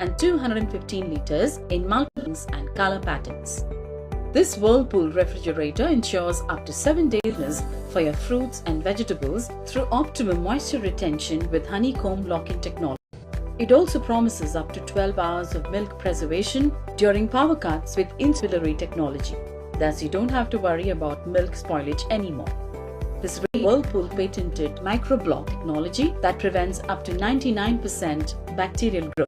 and 215 liters in multiples and color patterns. This whirlpool refrigerator ensures up to 7 days for your fruits and vegetables through optimum moisture retention with honeycomb locking technology. It also promises up to 12 hours of milk preservation during power cuts with ancillary technology. Thus, you don't have to worry about milk spoilage anymore. This Whirlpool patented microblock technology that prevents up to 99% bacterial growth.